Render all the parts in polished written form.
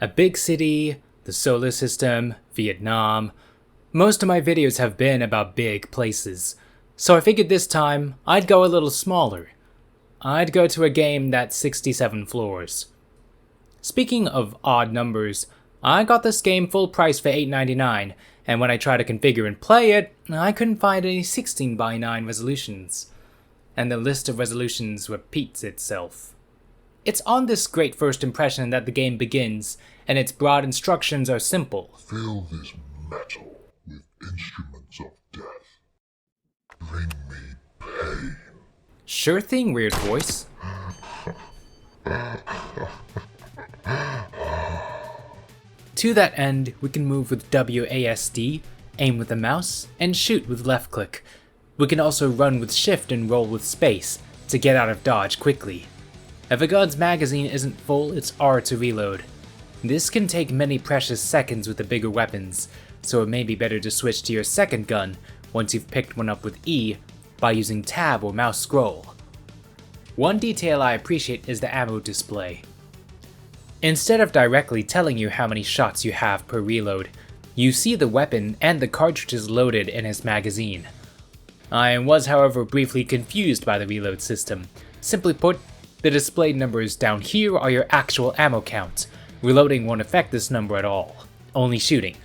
A big city, the solar system, Vietnam. Most of my videos have been about big places, so I figured this time I'd go a little smaller. I'd go to a game that's 67 floors. Speaking of odd numbers, I got this game full price for $8.99, and when I tried to configure and play it, I couldn't find any 16:9 resolutions. And the list of resolutions repeats itself. It's on this great first impression that the game begins, and its broad instructions are simple. Fill this metal with instruments of death. Bring me pain. Sure thing, weird voice. To that end, we can move with WASD, aim with the mouse, and shoot with left click. We can also run with shift and roll with space to get out of dodge quickly. If a gun's magazine isn't full, it's R to reload. This can take many precious seconds with the bigger weapons, so it may be better to switch to your second gun once you've picked one up with E by using tab or mouse scroll. One detail I appreciate is the ammo display. Instead of directly telling you how many shots you have per reload, you see the weapon and the cartridges loaded in its magazine. I was, however, briefly confused by the reload system. Simply put, the displayed numbers down here are your actual ammo count. Reloading won't affect this number at all, only shooting.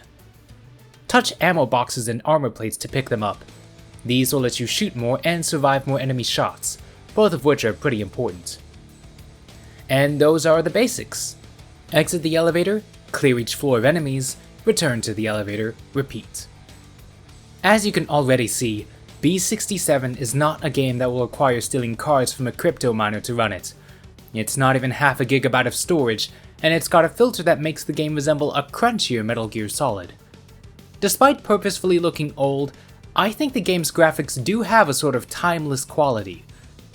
Touch ammo boxes and armor plates to pick them up. These will let you shoot more and survive more enemy shots, both of which are pretty important. And those are the basics. Exit the elevator, clear each floor of enemies, return to the elevator, repeat. As you can already see, B67 is not a game that will require stealing cards from a crypto miner to run it. It's not even half a gigabyte of storage, and it's got a filter that makes the game resemble a crunchier Metal Gear Solid. Despite purposefully looking old, I think the game's graphics do have a sort of timeless quality.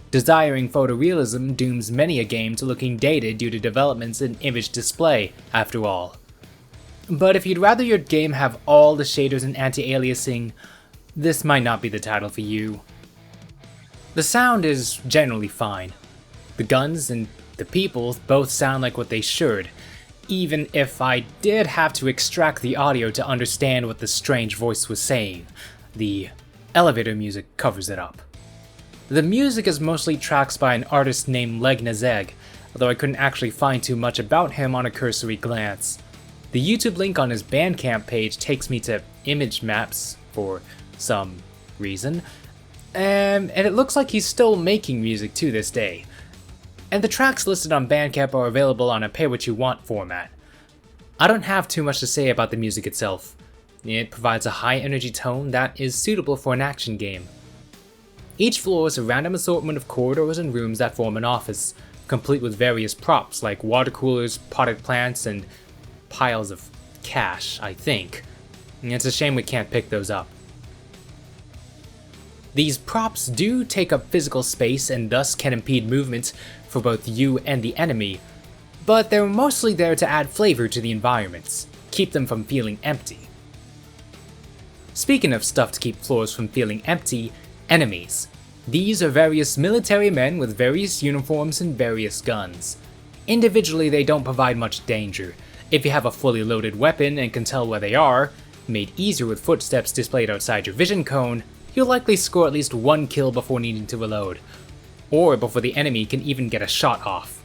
Desiring photorealism dooms many a game to looking dated due to developments in image display, after all. But if you'd rather your game have all the shaders and anti-aliasing, this might not be the title for you. The sound is generally fine. The guns and the people both sound like what they should, even if I did have to extract the audio to understand what the strange voice was saying. The elevator music covers it up. The music is mostly tracks by an artist named Legnazeg, although I couldn't actually find too much about him on a cursory glance. The YouTube link on his Bandcamp page takes me to image maps for some reason, and it looks like he's still making music to this day. And the tracks listed on Bandcamp are available on a pay-what-you-want format. I don't have too much to say about the music itself. It provides a high-energy tone that is suitable for an action game. Each floor is a random assortment of corridors and rooms that form an office, complete with various props like water coolers, potted plants, and piles of cash, I think. It's a shame we can't pick those up. These props do take up physical space and thus can impede movement for both you and the enemy, but they're mostly there to add flavor to the environments, keep them from feeling empty. Speaking of stuff to keep floors from feeling empty, enemies. These are various military men with various uniforms and various guns. Individually, they don't provide much danger. If you have a fully loaded weapon and can tell where they are, made easier with footsteps displayed outside your vision cone, you'll likely score at least one kill before needing to reload, or before the enemy can even get a shot off.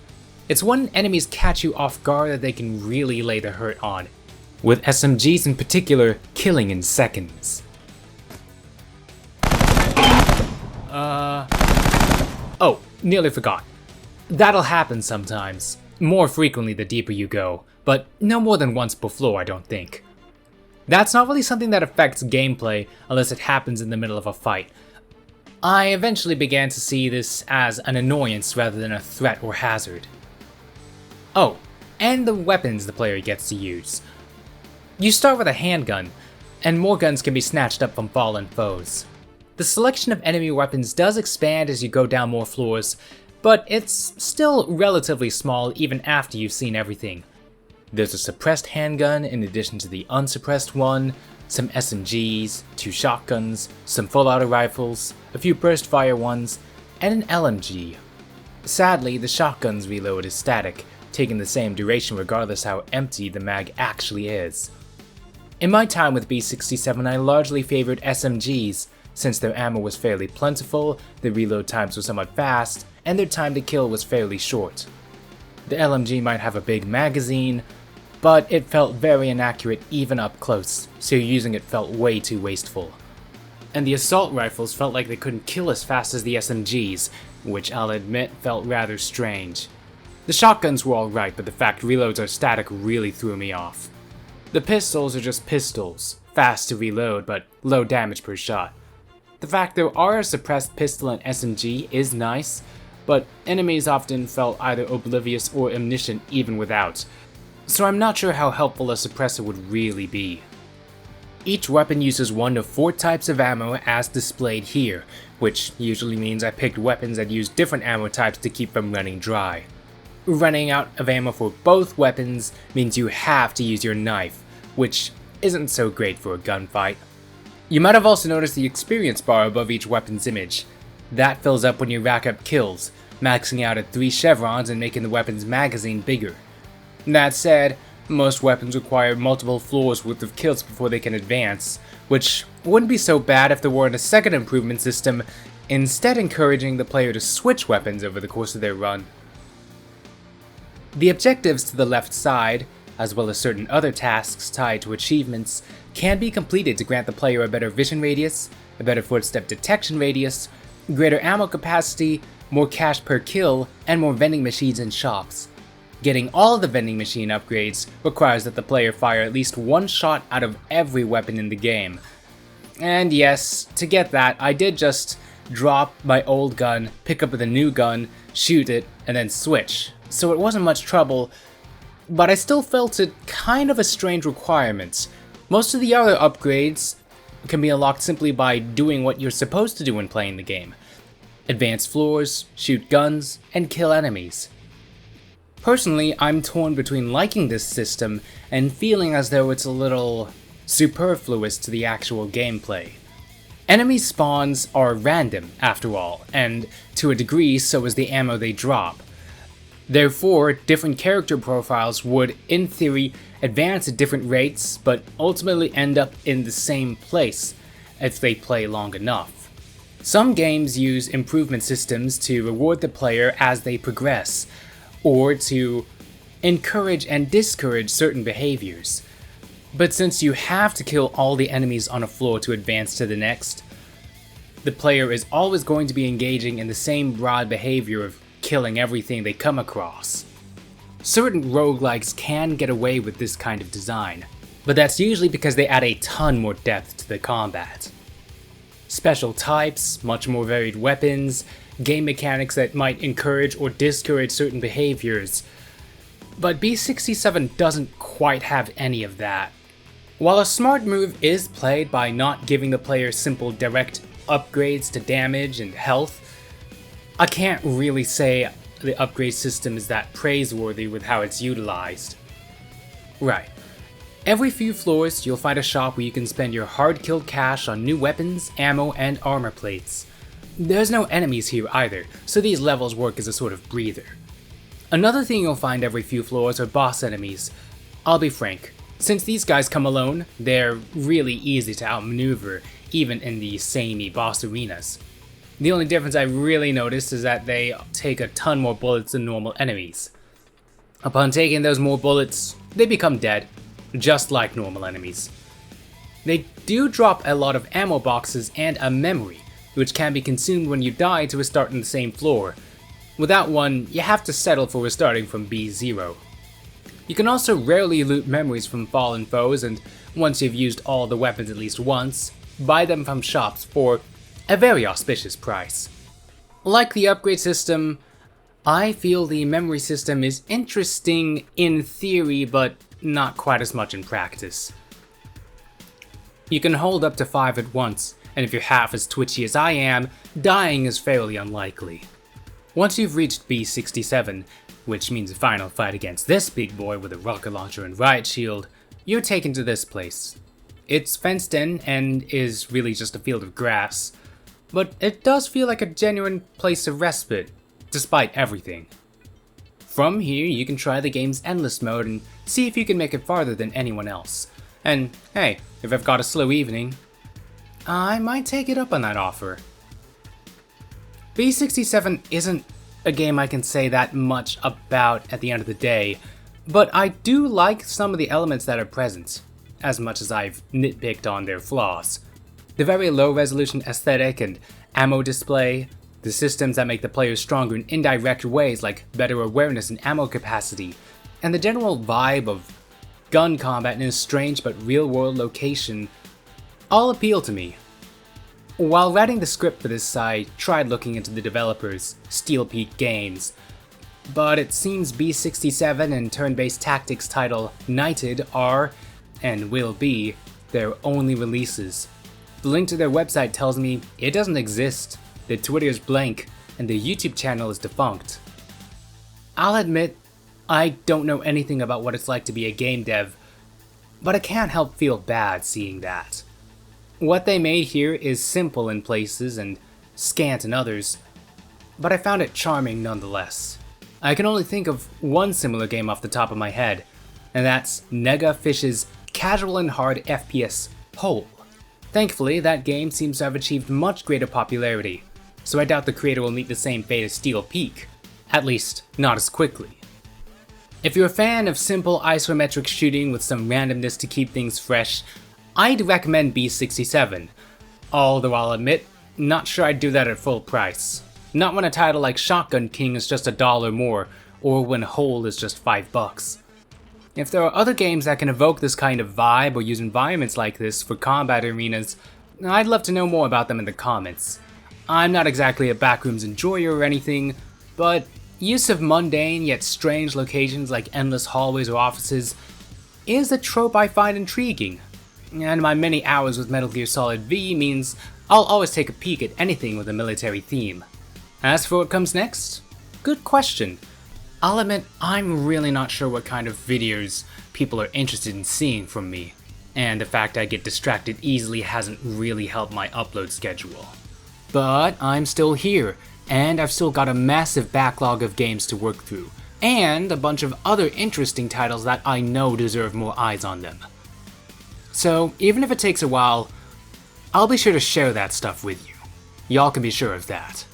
It's when enemies catch you off guard that they can really lay the hurt on, with SMGs in particular killing in seconds. Oh, nearly forgot. That'll happen sometimes, more frequently the deeper you go, but no more than once per floor, I don't think. That's not really something that affects gameplay unless it happens in the middle of a fight. I eventually began to see this as an annoyance rather than a threat or hazard. Oh, and the weapons the player gets to use. You start with a handgun, and more guns can be snatched up from fallen foes. The selection of enemy weapons does expand as you go down more floors, but it's still relatively small even after you've seen everything. There's a suppressed handgun in addition to the unsuppressed one, some SMGs, 2 shotguns, some full-auto rifles, a few burst-fire ones, and an LMG. Sadly, the shotgun's reload is static, taking the same duration regardless how empty the mag actually is. In my time with B67, I largely favored SMGs, since their ammo was fairly plentiful, their reload times were somewhat fast, and their time to kill was fairly short. The LMG might have a big magazine, but it felt very inaccurate even up close, so using it felt way too wasteful. And the assault rifles felt like they couldn't kill as fast as the SMGs, which I'll admit felt rather strange. The shotguns were alright, but the fact reloads are static really threw me off. The pistols are just pistols, fast to reload but low damage per shot. The fact there are a suppressed pistol and SMG is nice, but enemies often felt either oblivious or omniscient even without, so I'm not sure how helpful a suppressor would really be. Each weapon uses one of 4 types of ammo as displayed here, which usually means I picked weapons that use different ammo types to keep them running dry. Running out of ammo for both weapons means you have to use your knife, which isn't so great for a gunfight. You might have also noticed the experience bar above each weapon's image. That fills up when you rack up kills, maxing out at 3 chevrons and making the weapon's magazine bigger. That said, most weapons require multiple floors worth of kills before they can advance, which wouldn't be so bad if there weren't a second improvement system, instead encouraging the player to switch weapons over the course of their run. The objectives to the left side, as well as certain other tasks tied to achievements, can be completed to grant the player a better vision radius, a better footstep detection radius, greater ammo capacity, more cash per kill, and more vending machines and shops. Getting all of the vending machine upgrades requires that the player fire at least one shot out of every weapon in the game. And yes, to get that, I did just drop my old gun, pick up the new gun, shoot it, and then switch. So it wasn't much trouble, but I still felt it kind of a strange requirement. Most of the other upgrades can be unlocked simply by doing what you're supposed to do when playing the game. Advance floors, shoot guns, and kill enemies. Personally, I'm torn between liking this system and feeling as though it's a little superfluous to the actual gameplay. Enemy spawns are random, after all, and to a degree so is the ammo they drop. Therefore, different character profiles would, in theory, advance at different rates, but ultimately end up in the same place if they play long enough. Some games use improvement systems to reward the player as they progress, or to encourage and discourage certain behaviors. But since you have to kill all the enemies on a floor to advance to the next, the player is always going to be engaging in the same broad behavior of killing everything they come across. Certain roguelikes can get away with this kind of design, but that's usually because they add a ton more depth to the combat. Special types, much more varied weapons, game mechanics that might encourage or discourage certain behaviors, but B67 doesn't quite have any of that. While a smart move is played by not giving the player simple direct upgrades to damage and health, I can't really say the upgrade system is that praiseworthy with how it's utilized. Right. Every few floors, you'll find a shop where you can spend your hard-killed cash on new weapons, ammo, and armor plates. There's no enemies here either, so these levels work as a sort of breather. Another thing you'll find every few floors are boss enemies. I'll be frank, since these guys come alone, they're really easy to outmaneuver, even in the samey boss arenas. The only difference I really noticed is that they take a ton more bullets than normal enemies. Upon taking those more bullets, they become dead, just like normal enemies. They do drop a lot of ammo boxes and a memory, which can be consumed when you die to restart on the same floor. Without one, you have to settle for restarting from B0. You can also rarely loot memories from fallen foes, and once you've used all the weapons at least once, buy them from shops for a very auspicious price. Like the upgrade system, I feel the memory system is interesting in theory, but not quite as much in practice. You can hold up to 5 at once, and if you're half as twitchy as I am, dying is fairly unlikely. Once you've reached B67, which means a final fight against this big boy with a rocket launcher and riot shield, you're taken to this place. It's fenced in and is really just a field of grass, but it does feel like a genuine place of respite, despite everything. From here, you can try the game's endless mode and see if you can make it farther than anyone else. And hey, if I've got a slow evening, I might take it up on that offer. B67 isn't a game I can say that much about at the end of the day, but I do like some of the elements that are present, as much as I've nitpicked on their flaws. The very low resolution aesthetic and ammo display, the systems that make the players stronger in indirect ways like better awareness and ammo capacity, and the general vibe of gun combat in a strange but real-world location all appeal to me. While writing the script for this, I tried looking into the developers, Steel Peak Games, but it seems B67 and turn-based tactics title Knighted are, and will be, their only releases. The link to their website tells me it doesn't exist, their Twitter is blank, and their YouTube channel is defunct. I'll admit, I don't know anything about what it's like to be a game dev, but I can't help feel bad seeing that. What they made here is simple in places and scant in others, but I found it charming nonetheless. I can only think of one similar game off the top of my head, and that's Nega Fish's casual and hard FPS Pole. Thankfully, that game seems to have achieved much greater popularity, so I doubt the creator will meet the same fate as Steel Peak, at least not as quickly. If you're a fan of simple isometric shooting with some randomness to keep things fresh, I'd recommend B67, although I'll admit, not sure I'd do that at full price. Not when a title like Shotgun King is just $1 more, or when Hole is just $5. If there are other games that can evoke this kind of vibe or use environments like this for combat arenas, I'd love to know more about them in the comments. I'm not exactly a backrooms enjoyer or anything, but use of mundane yet strange locations like endless hallways or offices is a trope I find intriguing. And my many hours with Metal Gear Solid V means I'll always take a peek at anything with a military theme. As for what comes next? Good question. I'll admit I'm really not sure what kind of videos people are interested in seeing from me, and the fact I get distracted easily hasn't really helped my upload schedule. But I'm still here, and I've still got a massive backlog of games to work through, and a bunch of other interesting titles that I know deserve more eyes on them. So, even if it takes a while, I'll be sure to share that stuff with you. Y'all can be sure of that.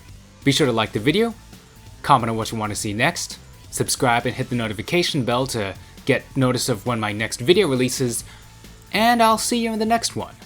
Be sure to like the video, comment on what you want to see next, subscribe and hit the notification bell to get notice of when my next video releases, and I'll see you in the next one.